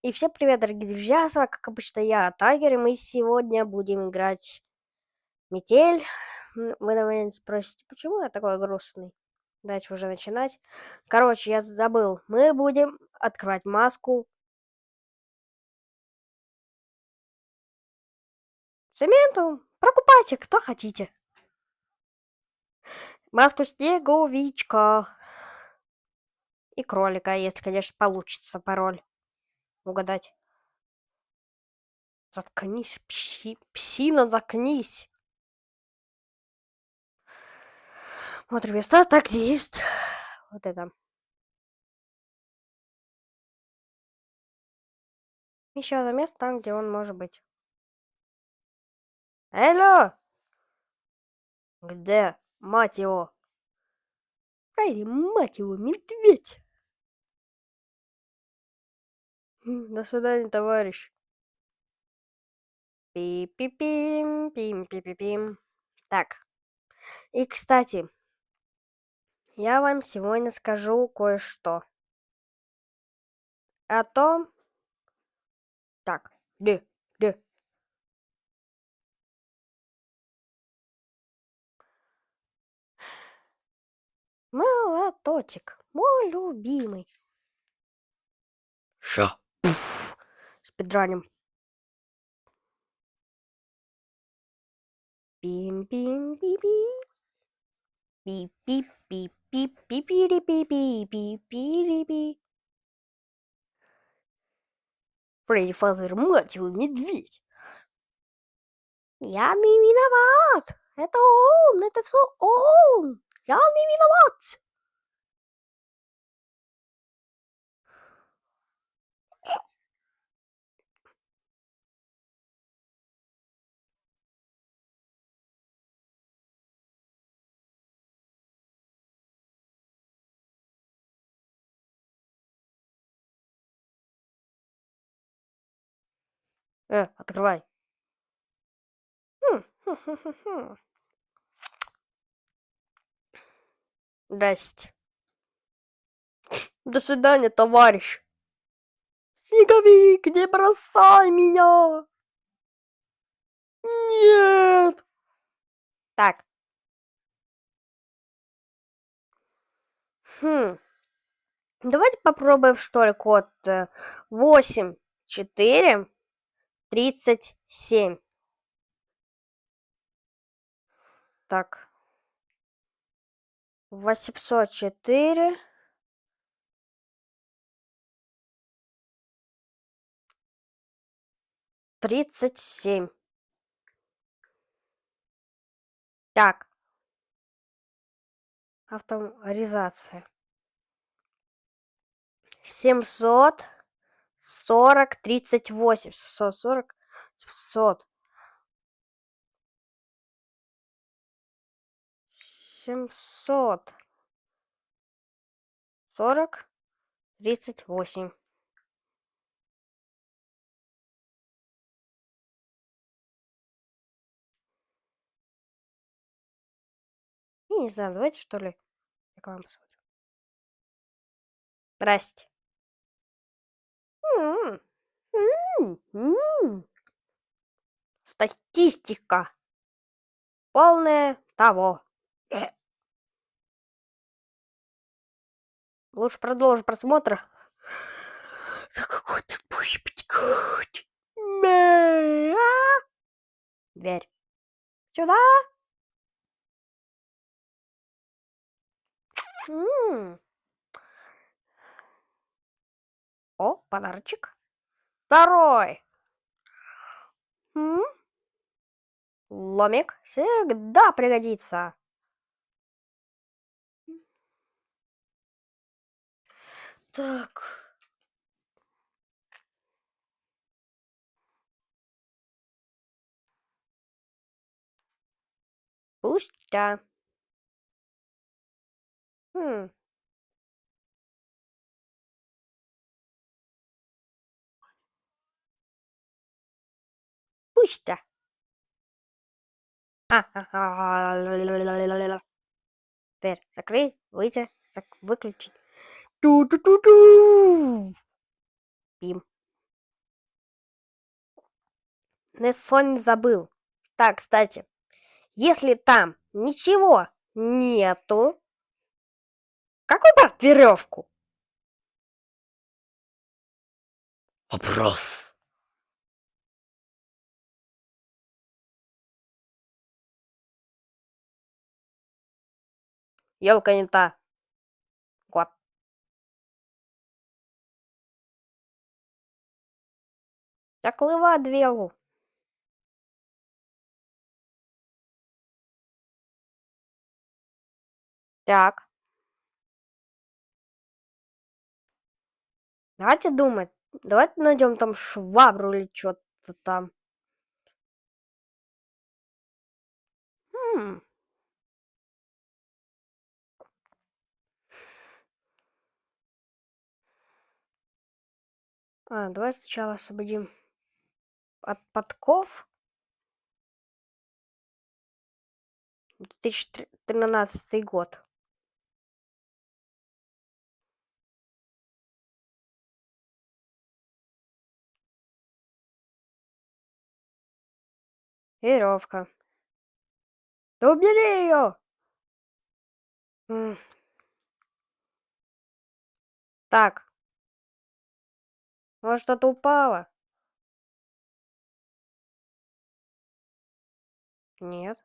И всем привет, дорогие друзья, с вами, как обычно, я, Тайгер, и мы сегодня будем играть Метель. Вы, наверное, спросите, почему я такой грустный? Давайте уже начинать. Короче, я забыл, мы будем открывать маску цементу. Покупайте, кто хотите. Маску снеговичка. И кролика, если, конечно, получится пароль угадать. Заткнись, псина, заткнись. Смотри, места так, где есть. Вот это. Еще одно место там, где он может быть. Алло! Где, мать его? Фредди, мать его, медведь! До свидания, товарищ. Пи-пи-пим, пим-пи-пи-пим. Так, и, кстати, я вам сегодня скажу кое-что. О том... Так, где? Молоточек, мой любимый. Ща. Спидраним. Пим-пим-пи-пи. Пи-пи-пи-пи-пи-пи-пи-пи-пи-пи-пи. Фредди Фазер, мать его, медведь. Я не виноват. Это он, это все он. Я не виноват. Открывай. Хм. Здрасте. До свидания, товарищ. Снеговик, не бросай меня. Нет. Так. Давайте попробуем, что ли, код 8, 4, 37. Так. 804. 37. Так. Авторизация. 740 38. 740. 700. 740 38. Я не знаю, давайте что ли рекламу посмотрим. Здрасте. М, Статистика. Полная того. Лучше продолжим просмотр. За какой ты будешь пить? Дверь. Сюда. О, подарочек. Второй. Ломик всегда пригодится. Так. Пустя. Пусто. Дверь закрыть, выйти, выключить. Ту-ту-ту-ту. Пим. Нефон забыл. Так, кстати, если там ничего нету, как убрать веревку? Вопрос. Елка не та. Вот. Так лыва двелу. Так. Давайте думать. Давайте найдем там швабру или что-то там. Хм. Давай сначала освободим от подков. 2013 год. Веревка. Да убери ее! Так. Может, что-то упало? Нет.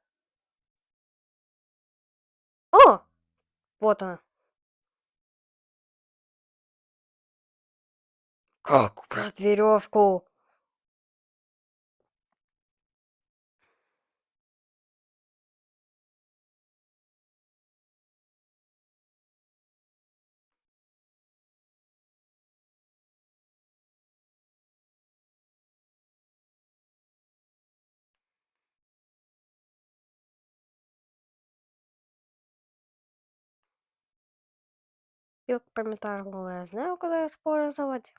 О! Вот она. Как убрать? Брат, веревку. Пилка пометарла, я знаю, куда использовать.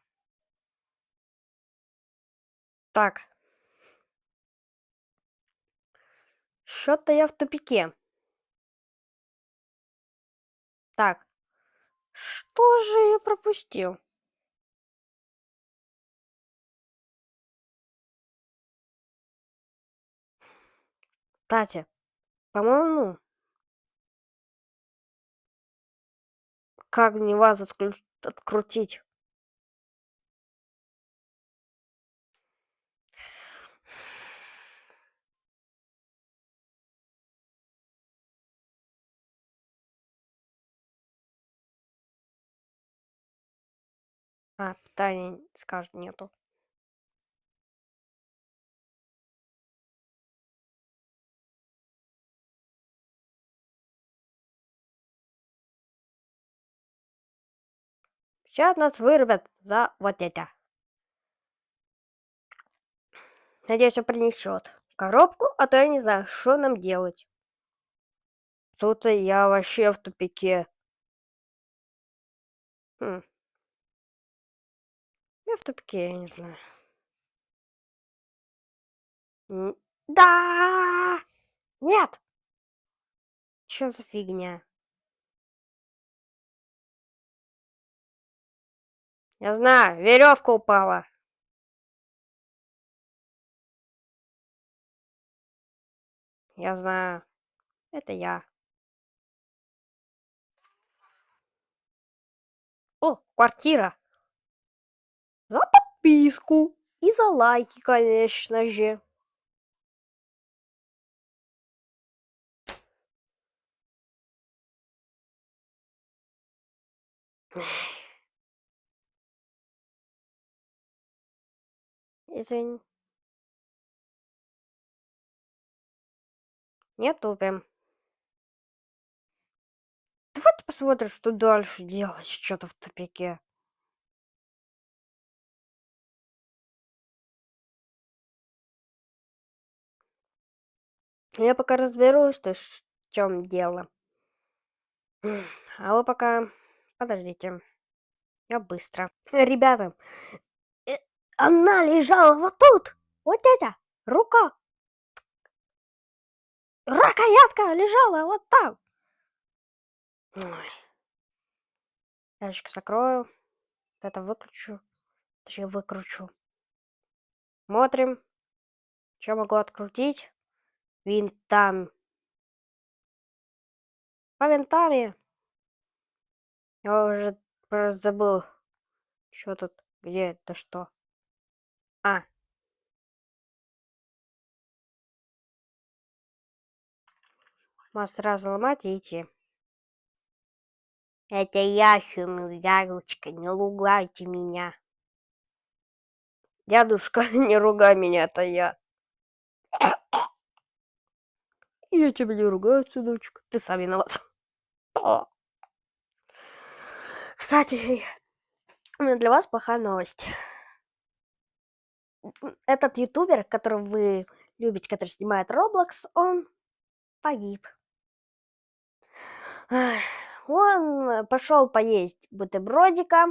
Так. Что-то я в тупике. Так. Что же я пропустил? Кстати, по-моему, как мне вас открутить? Питания, скажет, нету. Сейчас нас вырубят за вот это. Надеюсь, он принесет коробку, а то я не знаю, что нам делать. Тут я вообще в тупике. Я в тупике, я не знаю. Да! Нет! Что за фигня? Я знаю, веревка упала. Я знаю. Это я. О, квартира. За подписку. И за лайки, конечно же. Извини. Не тупим. Давайте посмотрим, что дальше делать. Что-то в тупике. Я пока разберусь, то есть в чем дело. А вы пока... Подождите. Я быстро. Ребята, она лежала вот тут. Вот это. Рука. Рукоятка лежала вот там. Ой. Ящик закрою. Это выключу. Точнее, выкручу. Смотрим. Что могу открутить? Винтами. По винтами. Я уже забыл. Что тут? Где это что? А. Можно сразу ломать и идти. Это я, Ярочка, не ругайте меня. Дядушка, не ругай меня, это я. Я тебя не ругаю, сыночек. Ты сам виноват. Кстати, у меня для вас плохая новость. Этот ютубер, которого вы любите, который снимает Roblox, он погиб. Он пошел поесть бутербродика,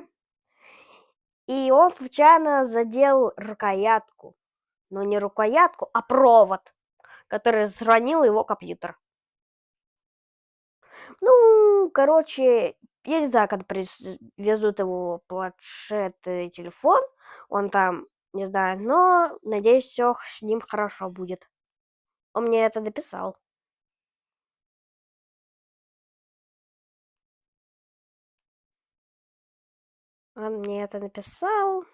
и он случайно задел рукоятку. Но не рукоятку, а провод, который сравнил его компьютер. Ну, короче, я не знаю, когда везут его планшет и телефон, он там, не знаю, но надеюсь, все с ним хорошо будет. Он мне это написал. Он мне это написал.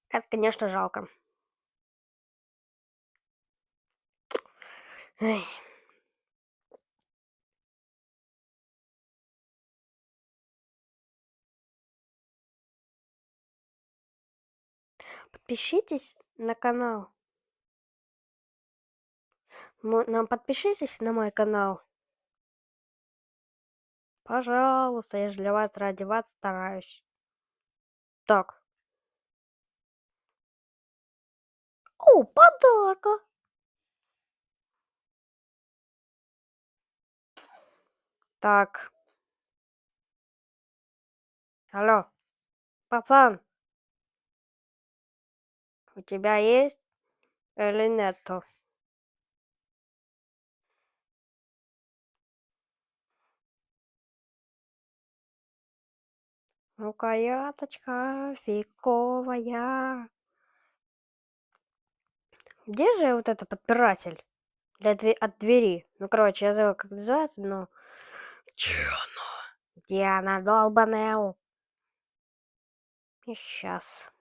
Это, конечно, жалко. Эй. Подпишитесь на канал. Подпишитесь на мой канал. Пожалуйста, я же для вас, ради вас стараюсь. Так. О, подарка. Так. Алло, пацан, у тебя есть или нету? Рукояточка фиговая. Где же вот это подпиратель от двери? Ну, короче, я забыл, как называется, но... Где оно? Где она, долбаная? И сейчас.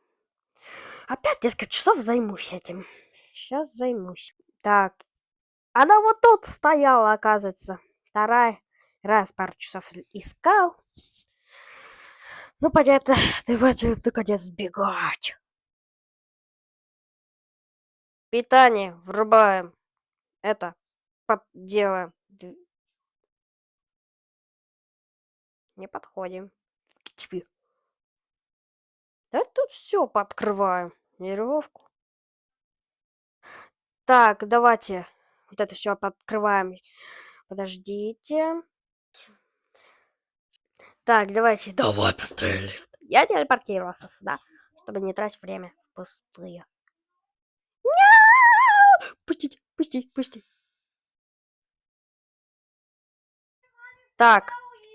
Опять несколько часов займусь этим. Сейчас займусь. Так. Она вот тут стояла, оказывается. Второй раз пару часов искал. Ну, понятно, давайте наконец сбегать. Питание врубаем. Это делаем. Не подходим к тебе. Давай тут все пооткрываем. Веревку. Так, давайте вот это все пооткрываем. Подождите. Так, давайте. Давай быстрее лифт. Я телепортировался сюда, чтобы не тратить время пустые. Пустите, пустите, пустите. Так.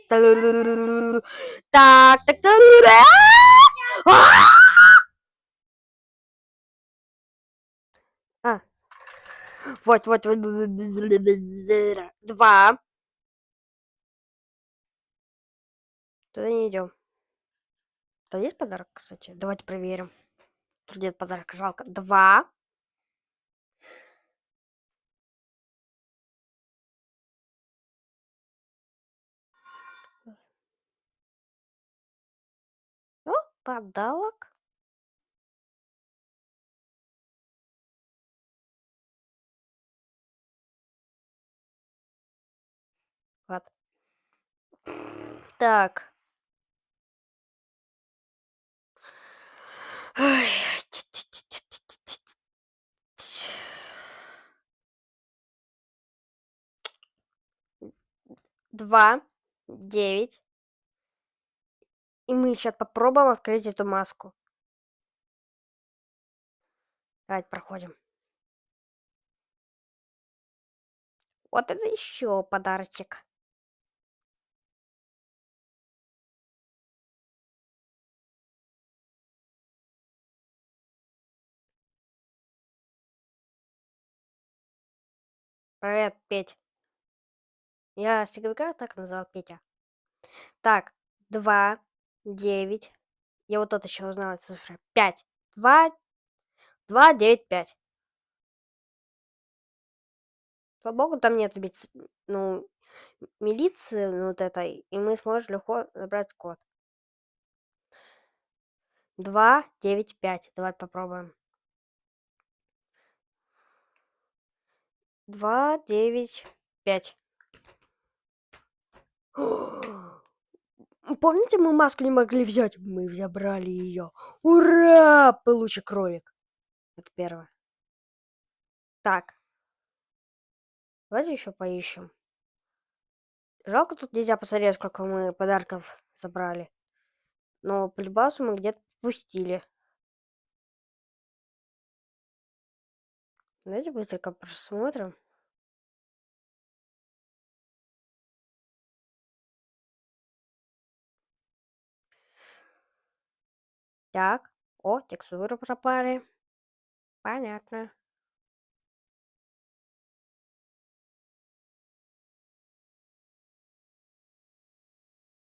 Так, так, А, вот, вот, вот. Два. Туда не идем. Там есть подарок, кстати? Давайте проверим. Тут нет подарка, жалко. Два. О, подарок. Вот. Так. Ой. 2, 9. И мы сейчас попробуем открыть эту маску. Давайте проходим. Вот это еще подарочек. Привет, Петь. Я снеговика так назвал Петя. Так, 2, 9. Я вот тут еще узнала цифры. 5. 2, 2, 9, 5. Слава богу, там нет ну, милиции вот этой, и мы сможем легко набрать код. 2, 9, 5. Давай попробуем. 2, 9, 5. Помните, мы маску не могли взять? Мы забрали ее. Ура! Получи кролик. Это первое. Так, давайте еще поищем. Жалко, тут нельзя посмотреть, сколько мы подарков забрали. Но по любасу мы где-то пустили. Давайте быстренько просмотрим. Так. О, текстуры пропали. Понятно.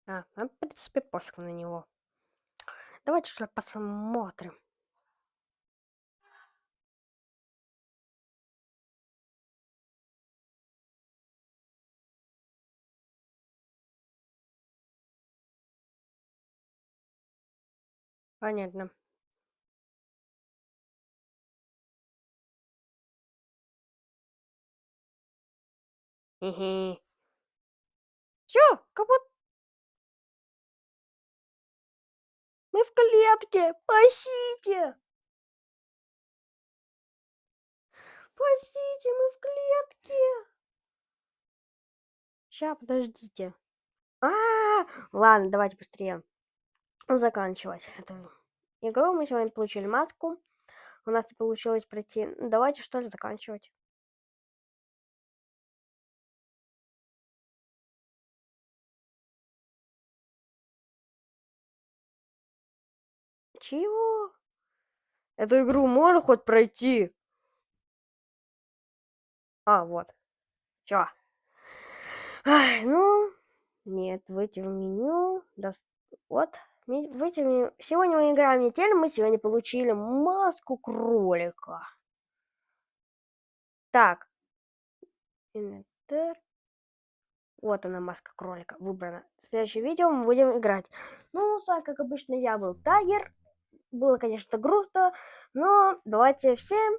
Нам, в принципе, пофиг на него. Давайте что-то посмотрим. Понятно. Хе-хе. Чё? Капут? Мы в клетке! Спасите! Спасите, мы в клетке! Ща, подождите. Ладно, давайте быстрее заканчивать эту игру. Мы сегодня получили маску. У нас не получилось пройти. Давайте, что ли, заканчивать. Чего? Эту игру можно хоть пройти? Вот. Чё? Ну, нет, выйти в меню. Вот. Выйти в меню. Сегодня мы играем в метель. Мы сегодня получили маску кролика. Так. Инвентарь. Вот она, маска кролика. Выбрана. В следующем видео мы будем играть. Ну, с вами, как обычно, я был Тайгер. Было, конечно, грустно, но давайте всем